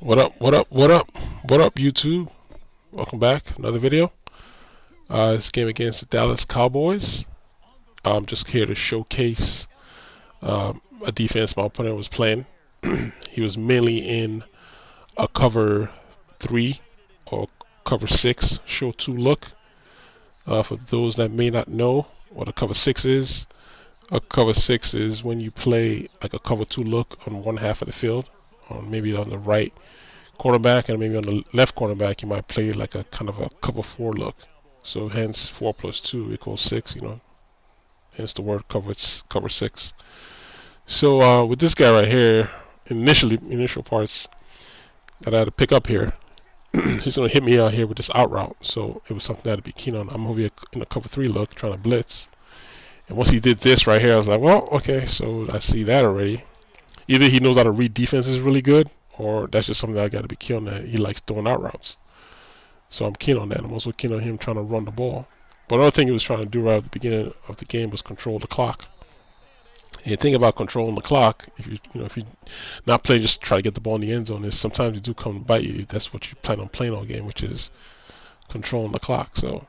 What up? What up? What up? What up, YouTube? Welcome back. Another video. This game against the Dallas Cowboys. I'm just here to showcase a defense my opponent was playing. He was mainly in a cover 3 or cover 6 show 2 look. For those that may not know what a cover 6 is, a cover 6 is when you play like a cover 2 look on one half of the field, or maybe on the right cornerback, and maybe on the left cornerback you might play like a kind of a cover 4 look. So hence 4 plus 2 equals 6, hence the word cover 6. So with this guy right here, initial parts that I had to pick up here, he's going to hit me out here with this out route. So it was something I had to be keen on. I'm over here in a cover 3 look trying to blitz. And once he did this right here, I was like, well, okay, so I see that already. Either he knows how to read defenses really good, or that's just something that I got to be keen on, that he likes throwing out routes. So I'm keen on that. I'm also keen on him trying to run the ball. But another thing he was trying to do right at the beginning of the game was control the clock. And the thing about controlling the clock, if you not playing just to try to get the ball in the end zone, is sometimes you do come to bite you if that's what you plan on playing all game, which is controlling the clock. So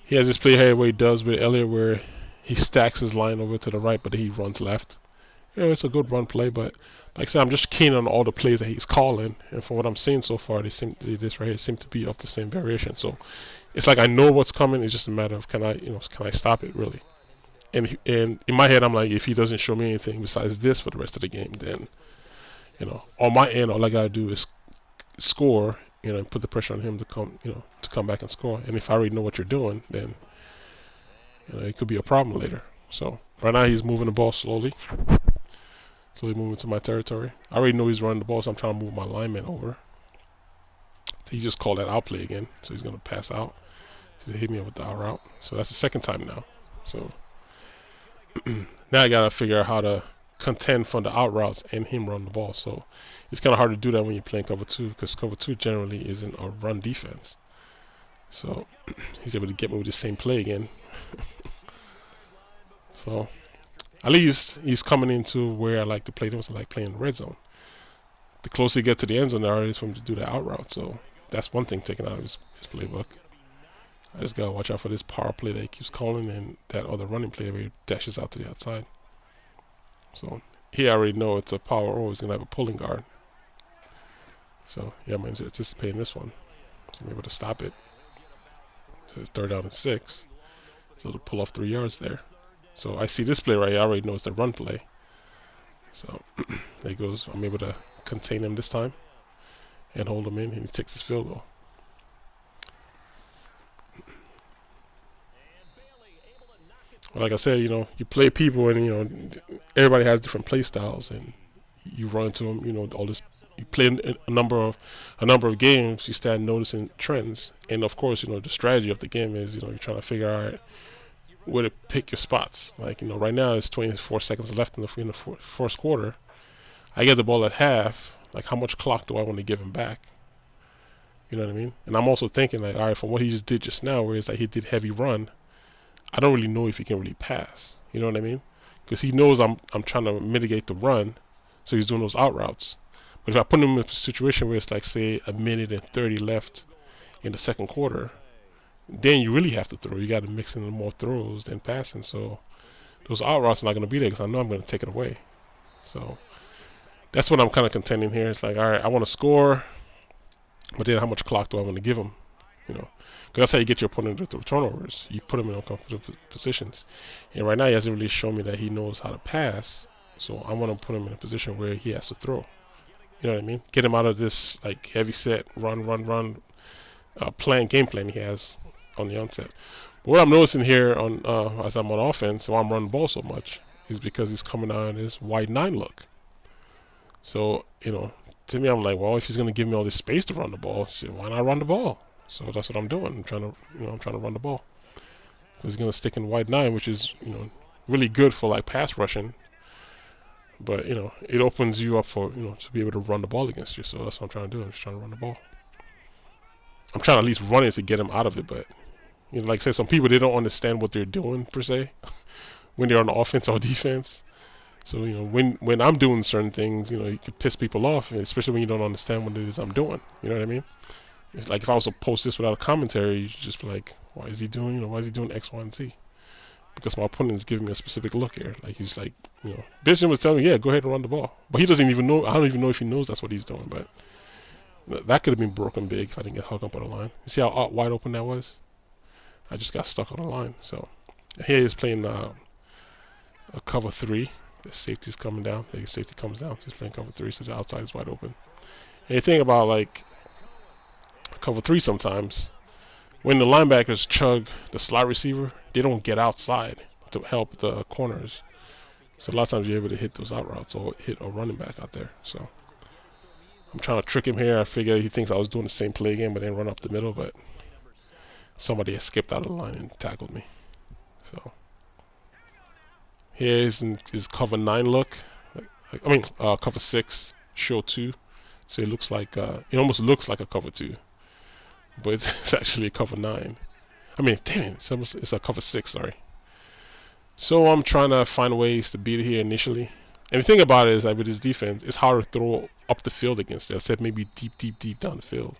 he has this play here where he does with Elliott, where he stacks his line over to the right, but he runs left. Yeah, it's a good run play, but like I said, I'm just keen on all the plays that he's calling, and from what I'm seeing so far, this right here seems to be of the same variation. So it's like I know what's coming. It's just a matter of can I stop it really? And in my head, I'm like, if he doesn't show me anything besides this for the rest of the game, then on my end, all I gotta do is score, and put the pressure on him to come back and score. And if I already know what you're doing, then it could be a problem later. So right now he's moving the ball slowly moving to my territory. I already know he's running the ball, so I'm trying to move my lineman over. So he just called that out play again, so he's gonna pass out. He's hit me with the out route. So that's the second time now. So now I gotta figure out how to contend from the out routes and him run the ball. So it's kind of hard to do that when you're playing cover 2, because cover 2 generally isn't a run defense. So he's able to get me with the same play again. So at least he's coming into where I like to play. I like playing the red zone. The closer you get to the end zone, the harder it is for him to do the out route. So that's one thing taken out of his playbook. I just gotta watch out for this power play that he keeps calling, and that other running play where he dashes out to the outside. So here I already know it's a power, or he's gonna have a pulling guard. So yeah, I'm anticipating this one. So I'm able to stop it. So it's 3rd down and 6. So to pull off 3 yards there. So I see this play right here. I already know it's the run play. So there he goes. I'm able to contain him this time and hold him in, and he takes his field goal. Well, like I said, you play people, and everybody has different play styles, and you run into them. All this. You play a number of games. You start noticing trends, and of course, the strategy of the game is you're trying to figure out where to pick your spots. Like right now it's 24 seconds left in the first quarter. I get the ball at half. Like, how much clock do I want to give him back? You know what I mean? And I'm also thinking, like, all right, from what he just did just now, where it's like he did heavy run, I don't really know if he can really pass. You know what I mean? Because he knows I'm trying to mitigate the run, so he's doing those out routes. But if I put him in a situation where it's like, say, 1:30 left in the second quarter, then you really have to throw. You got to mix in more throws than passing. So those out routes are not going to be there, because I know I'm going to take it away. So that's what I'm kind of contending here. It's like, all right, I want to score, but then how much clock do I want to give him? Because that's how you get your opponent to turnovers. You put him in uncomfortable positions. And right now he hasn't really shown me that he knows how to pass. So I want to put him in a position where he has to throw. You know what I mean? Get him out of this like heavy set run game plan he has on the onset. But what I'm noticing here as I'm on offense, why I'm running the ball so much, is because he's coming out in this wide 9 look. So to me, I'm like, well, if he's gonna give me all this space to run the ball, why not run the ball? So that's what I'm doing. I'm trying to run the ball, because he's gonna stick in wide 9, which is really good for like pass rushing. But it opens you up for to be able to run the ball against you. So that's what I'm trying to do. I'm just trying to run the ball. I'm trying to at least run it to get him out of it. But like I said, some people, they don't understand what they're doing per se when they're on the offense or defense. So when I'm doing certain things, you can piss people off, especially when you don't understand what it is I'm doing. You know what I mean? It's like if I was to post this without a commentary, you should just be like, why is he doing, why is he doing X, Y, and Z? Because my opponent is giving me a specific look here. Like he's like, Bishop was telling me, yeah, go ahead and run the ball, but he doesn't even know. I don't even know if he knows that's what he's doing. But that could have been broken big if I didn't get hung up on the line. You see how wide open that was? I just got stuck on the line. So here he's playing a cover 3. The safety's coming down. The safety comes down. He's playing cover 3, so the outside is wide open. And you think about like cover 3 sometimes. When the linebackers chug the slot receiver, they don't get outside to help the corners. So a lot of times you're able to hit those out routes or hit a running back out there. So I'm trying to trick him here. I figure he thinks I was doing the same play again, but then run up the middle. But somebody has skipped out of the line and tackled me. So here's his cover 9 look. Cover 6, show 2. So it looks like it almost looks like a cover 2. But it's actually a cover 9. I mean, damn it, it's a cover 6, sorry. So I'm trying to find ways to beat it here initially. And the thing about it is that with his defense, it's hard to throw up the field against it. I said maybe deep down the field.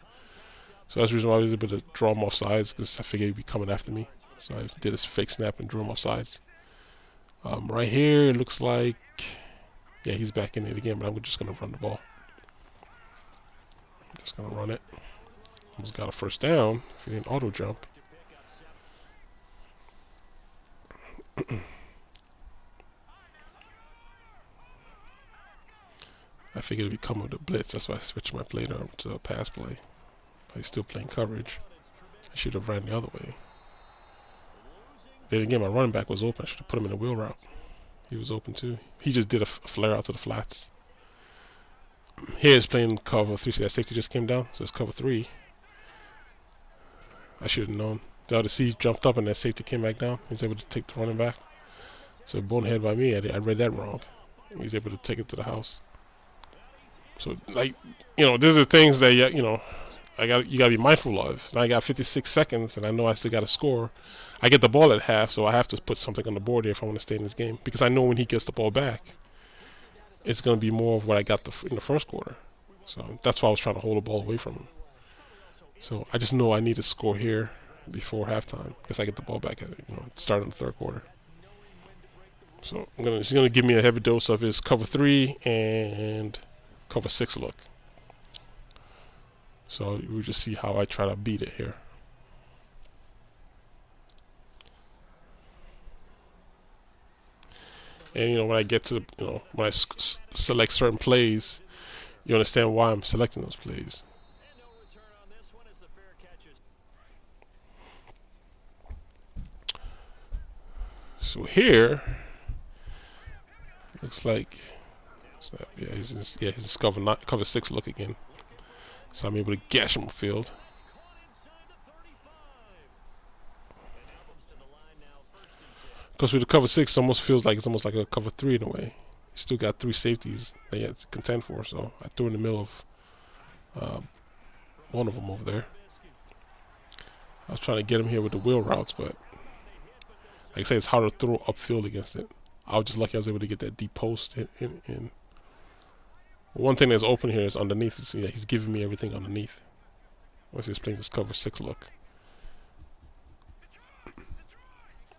So that's the reason why I was able to draw him off sides, because I figured he'd be coming after me. So I did a fake snap and drew him off sides. Right here, it looks like, yeah, he's back in it again, but I'm just going to run the ball. I'm just going to run it. Almost got a first down if he didn't auto jump. I figured it'd be coming with a blitz. That's why I switched my play to a pass play. But he's still playing coverage. I should have ran the other way. Then again, my running back was open. I should have put him in a wheel route. He was open too. He just did a flare out to the flats. Here's playing cover 3. See that safety just came down? So it's cover 3. I should have known. The other C jumped up and that safety came back down. He's able to take the running back. So bonehead by me. I read that wrong. He's able to take it to the house. So like, these are things that you gotta be mindful of. Now I got 56 seconds and I know I still gotta score. I get the ball at half, so I have to put something on the board here if I want to stay in this game, because I know when he gets the ball back, it's gonna be more of what I got in the first quarter. So that's why I was trying to hold the ball away from him. So I just know I need to score here before halftime, because I get the ball back at start of the third quarter. So he's gonna give me a heavy dose of his cover 3 and cover 6 look. So we'll just see how I try to beat it here. And when I get to when I select certain plays, you understand why I'm selecting those plays. So here looks like he's cover 6 look again. So I'm able to gash him field. Because with the cover 6, it almost feels like it's almost like a cover 3 in a way. You still got 3 safeties that you have to contend for. So I threw in the middle of one of them over there. I was trying to get him here with the wheel routes, but like I say, it's hard to throw upfield against it. I was just lucky I was able to get that deep post in. One thing that's open here is underneath. He's giving me everything underneath. Once he's playing this cover 6 look.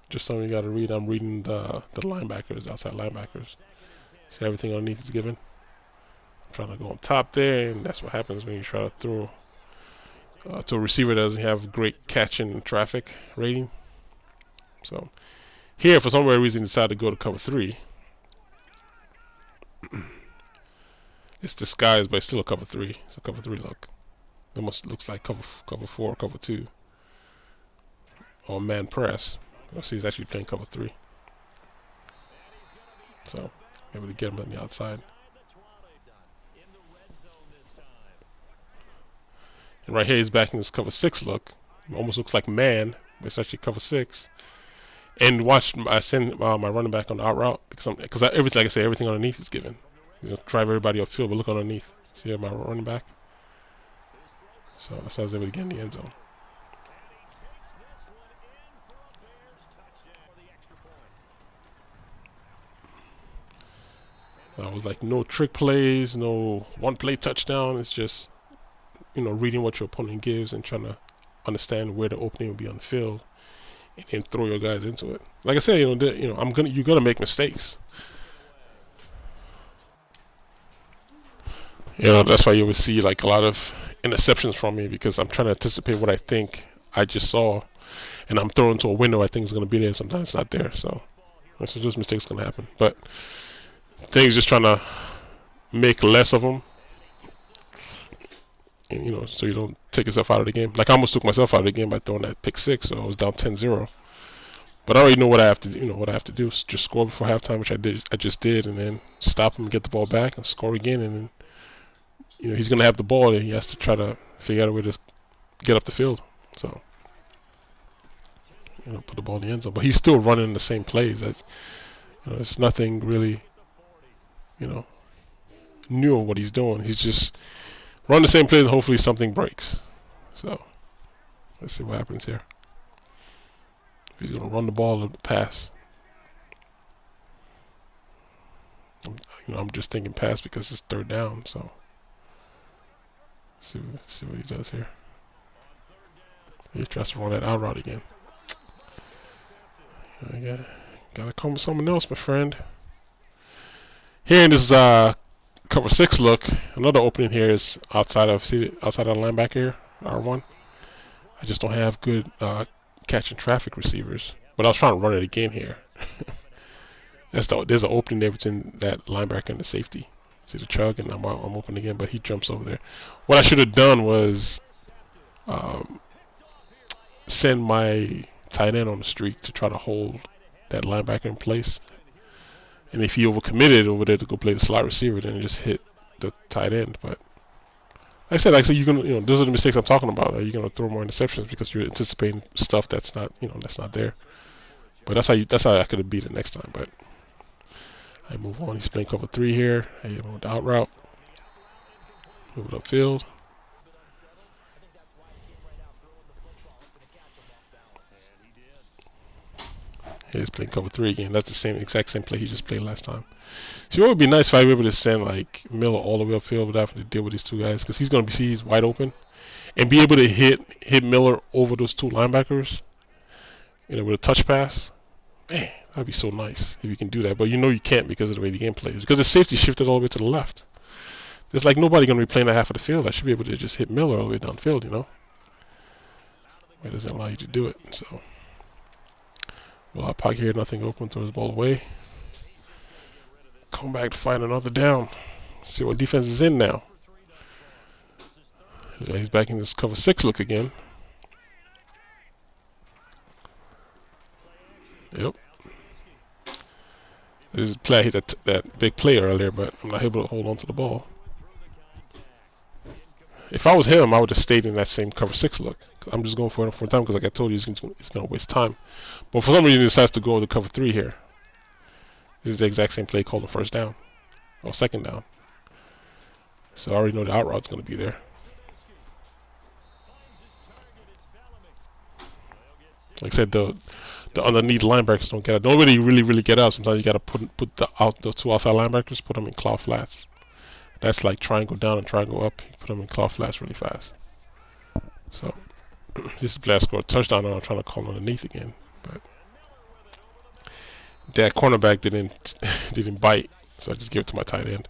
Just something you got to read. I'm reading the linebackers, outside linebackers. See, everything underneath is given. I'm trying to go on top there, and that's what happens when you try to throw to a receiver that doesn't have great catch in traffic rating. So here, for some weird reason, decided to go to cover 3. It's disguised, but it's still a cover 3. It's a cover 3 look. It almost looks like cover 4, cover 2, or man press. You'll see he's actually playing cover 3. So able to get him on the outside. And right here he's back in this cover 6 look. It almost looks like man, but it's actually cover 6. And watch, I send my running back on the out route because everything, like I say, everything underneath is given. Drive everybody upfield, but look underneath. See my running back. So that's how I was able to get in the end zone. it was like no trick plays, no one play touchdown. It's just, reading what your opponent gives and trying to understand where the opening will be on the field, and then throw your guys into it. Like I said, you're gonna make mistakes. That's why you always see like a lot of interceptions from me, because I'm trying to anticipate what I think I just saw, and I'm throwing into a window I think is gonna be there. Sometimes it's not there, so that's just mistakes gonna happen. But things just trying to make less of them, and, so you don't take yourself out of the game. Like I almost took myself out of the game by throwing that pick six, so I was down 10-0. But I already know what I have to do. What I have to do is just score before halftime, which I just did, and then stop him, get the ball back, and score again. And then, he's gonna have the ball, and he has to try to figure out a way to get up the field. So, put the ball in the end zone. But he's still running the same plays. It's nothing really, new on what he's doing. He's just run the same plays, and hopefully something breaks. So, let's see what happens here. If he's gonna run the ball or pass. I'm just thinking pass because it's third down. So, see what he does here. He tries to run that out route again. Gotta come with someone else, my friend. Here in this cover 6 look, another opening here is outside of the linebacker here, R1. I just don't have good catching traffic receivers, but I was trying to run it again here. There's an opening there between that linebacker and the safety. See the chug, and I'm open again, but he jumps over there. What I should have done was send my tight end on the streak to try to hold that linebacker in place. And if he overcommitted over there to go play the slot receiver, then just hit the tight end. But like I said, you're gonna, those are the mistakes I'm talking about. You're gonna throw more interceptions because you're anticipating stuff that's not, that's not there. But that's how I could have beat it next time. But I move on. He's playing cover 3 here. I hit him with the out route. Move it upfield. He's playing cover 3 again. That's the exact same play he just played last time. So it would be nice if I were able to send like Miller all the way upfield without having to deal with these two guys, because he's wide open, and be able to hit Miller over those two linebackers, with a touch pass. Man, that'd be so nice if you can do that. But you can't because of the way the game plays. Because the safety shifted all the way to the left. There's like nobody gonna be playing that half of the field. I should be able to just hit Miller all the way downfield. It doesn't allow you to do it. So. Well, I pocket here, nothing open, throws the ball away. Come back to find another down. See what defense is in now. He's back in this cover 6 look again. Yep. This is play. I hit that big play earlier, but I'm not able to hold on to the ball. If I was him, I would have stayed in that same cover 6 look. I'm just going for it for time because, like I told you, it's going to waste time. But for some reason, he decides to go to cover 3 here. This is the exact same play called the first down, or second down. So I already know the out route's going to be there. Like I said, the underneath linebackers don't get out. Don't really get out. Sometimes you got to put the two outside linebackers, put them in claw flats. That's like triangle down and triangle up. You put them in claw flats really fast. So this is Blair scored a touchdown, and I'm trying to call underneath again, but that cornerback didn't bite, so I just gave it to my tight end.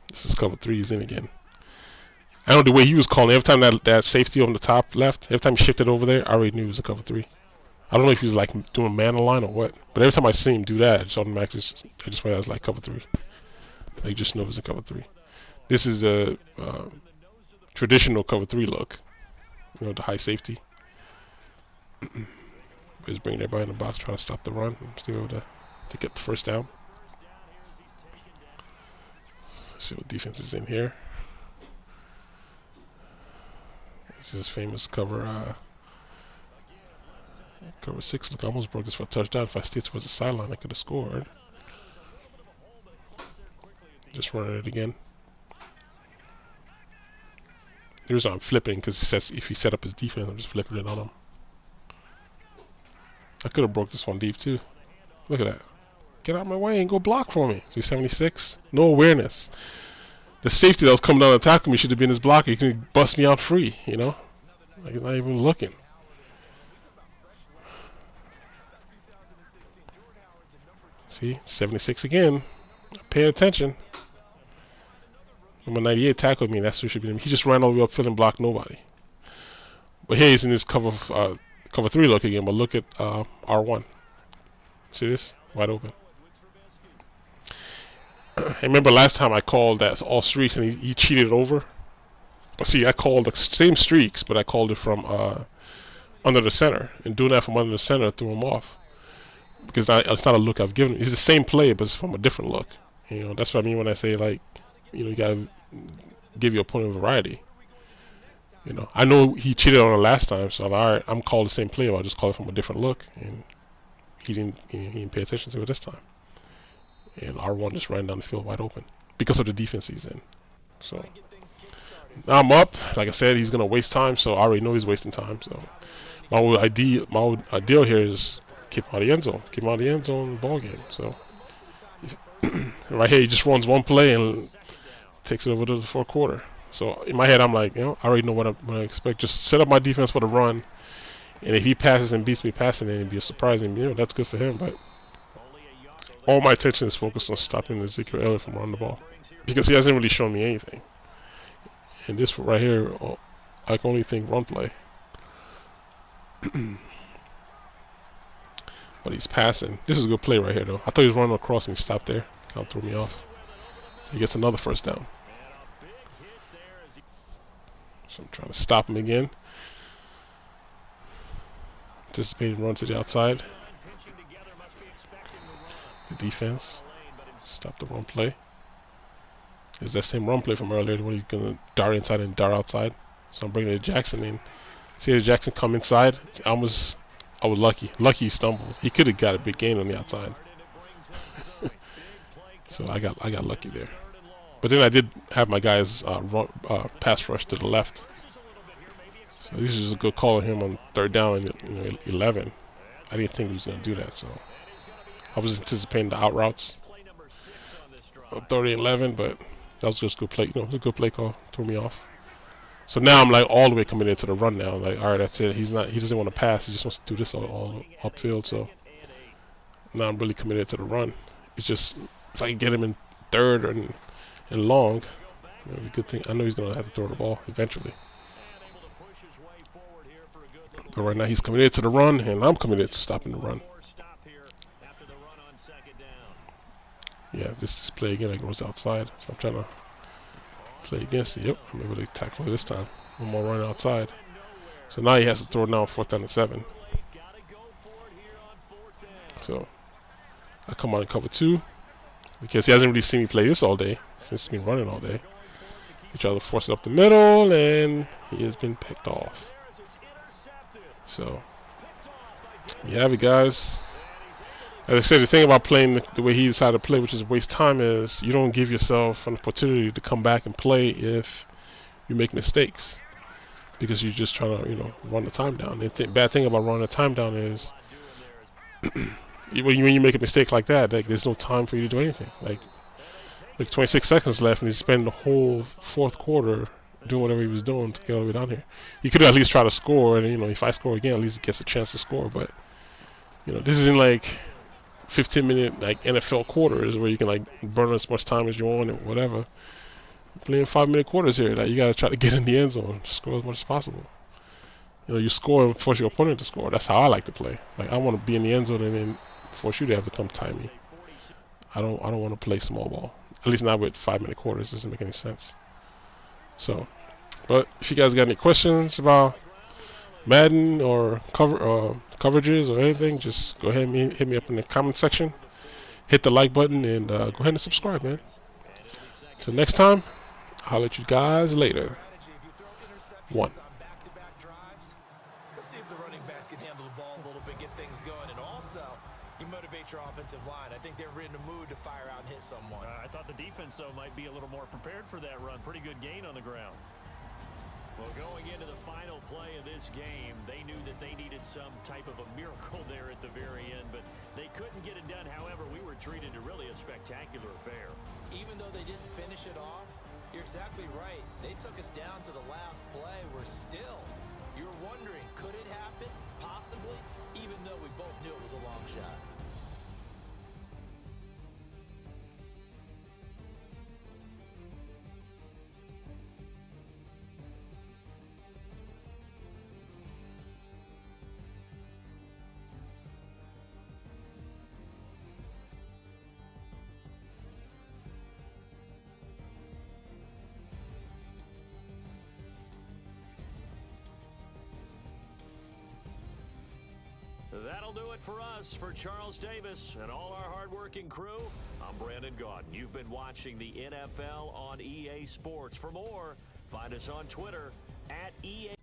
This is cover 3. He's in again. I know the way he was calling. Every time that safety on the top left, every time he shifted over there, I already knew it was a cover 3. I don't know if he was like doing man line or what, but every time I see him do that, I just automatically went as like cover 3. I just know it was a cover 3. This is a traditional cover 3 look. The high safety. He's bringing everybody in the box, trying to stop the run. Still able to get the first down. Let's see what defense is in here. This is famous cover 6 look. I almost broke this for a touchdown. If I stayed towards the sideline, I could have scored. Just running it again. Here's why I'm flipping, because he says if he set up his defense, I'm just flipping it on him. I could have broke this one deep too. Look at that. Get out of my way and go block for me. See, 76. No awareness. The safety that was coming down to tackle me should have been his blocker. He could bust me out free, you know? Like, he's not even looking. See, 76 again. Pay attention. Number 98 tackled me. That's who should be him. He just ran all the way upfield and blocked nobody. But here he's in this cover 3 look again. But look at R1. See this? Wide open. I remember last time I called that all streaks and he cheated over. But see, I called the same streaks, but I called it from under the center. And doing that from under the center threw him off. Because it's not a look I've given him. It's the same play, but it's from a different look. You know, that's what I mean when I say, like, you know, you got to give your opponent variety. You know, I know he cheated on it last time, so I'm like, all right, I'm calling the same play, but I'll just call it from a different look. And he didn't pay attention to it this time. And R1 just ran down the field wide open because of the defense he's in. So now I'm up. Like I said, he's gonna waste time, so I already know he's wasting time. So my whole ideal here is keep him out of the end zone, keep him out of the end zone in the ball game. So right here, he just runs one play and takes it over to the fourth quarter. So in my head, I'm like, you know, I already know what I expect. Just set up my defense for the run, and if he passes and beats me passing, then it'd be a surprise. And, you know, that's good for him, but all my attention is focused on stopping Ezekiel Elliott from running the ball because he hasn't really shown me anything. And this right here, I can only think run play. But he's passing. This is a good play right here, though. I thought he was running across and he stopped there. Kind of threw me off. So he gets another first down. So I'm trying to stop him again. Anticipating run to the outside. The defense. Stop the run play. It's that same run play from earlier when he's going to dart inside and dart outside. So I'm bringing Jackson in. See the Jackson come inside? I was lucky. Lucky he stumbled. He could have got a big gain on the outside. So I got lucky there. But then I did have my guys pass rush to the left. So this is a good call on him on third down and 11. I didn't think he was going to do that, so I was anticipating the out routes on 30 and 11, but that was just a good play. You know, it was a good play call. Threw me off. So now I'm like all the way committed to the run now. Like, all right, that's it. He doesn't want to pass. He just wants to do this all upfield. So now I'm really committed to the run. It's just if I can get him in third and long, it'll be a good thing. I know he's gonna have to throw the ball eventually. But right now he's committed to the run, and I'm committed to stopping the run. Yeah, this play again, it goes outside. So I'm trying to play against it. Yep, I'm able to tackle it this time. One more run outside. So now he has to throw it now 4th down and 7. So I come on and cover 2. Because he hasn't really seen me play this all day. Since he's been running all day. He tries to force it up the middle, and he has been picked off. So you have it, guys. As I said, the thing about playing the way he decided to play, which is waste time, is you don't give yourself an opportunity to come back and play if you make mistakes, because you're just trying to, you know, run the time down. The bad thing about running the time down is when you make a mistake like that, like, there's no time for you to do anything. Like 26 seconds left, and he's spending the whole fourth quarter doing whatever he was doing to get all the way down here. He could at least try to score, and, you know, if I score again, at least he gets a chance to score. But, you know, this isn't like 15-minute like NFL quarters where you can like burn as much time as you want and whatever. You're playing 5-minute quarters here. Like, you gotta try to get in the end zone, score as much as possible. You know, you score and force your opponent to score. That's how I like to play. Like, I want to be in the end zone and then force you to have to come tie me. I don't want to play small ball. At least not with 5-minute quarters. It doesn't make any sense. So, but if you guys got any questions about Madden or coverages or anything, just go ahead and hit me up in the comment section. Hit the like button and go ahead and subscribe, man. Till next time, I'll let you guys later. 1. Let's see if the running backs can handle the ball a little bit, get things going, and also you motivate your offensive line. I think they're in the mood to fire out and hit someone. I thought the defense, though, might be a little more prepared for that run. Pretty good gain on the ground. Well, going into the final play of this game, they knew that they needed some type of a miracle there at the very end, but they couldn't get it done. However, we were treated to really a spectacular affair. Even though they didn't finish it off, you're exactly right. They took us down to the last play. You're wondering, could it happen? Possibly, even though we both knew it was a long shot. That'll do it for us. For Charles Davis and all our hardworking crew, I'm Brandon Gaudin. You've been watching the NFL on EA Sports. For more, find us on Twitter @EA.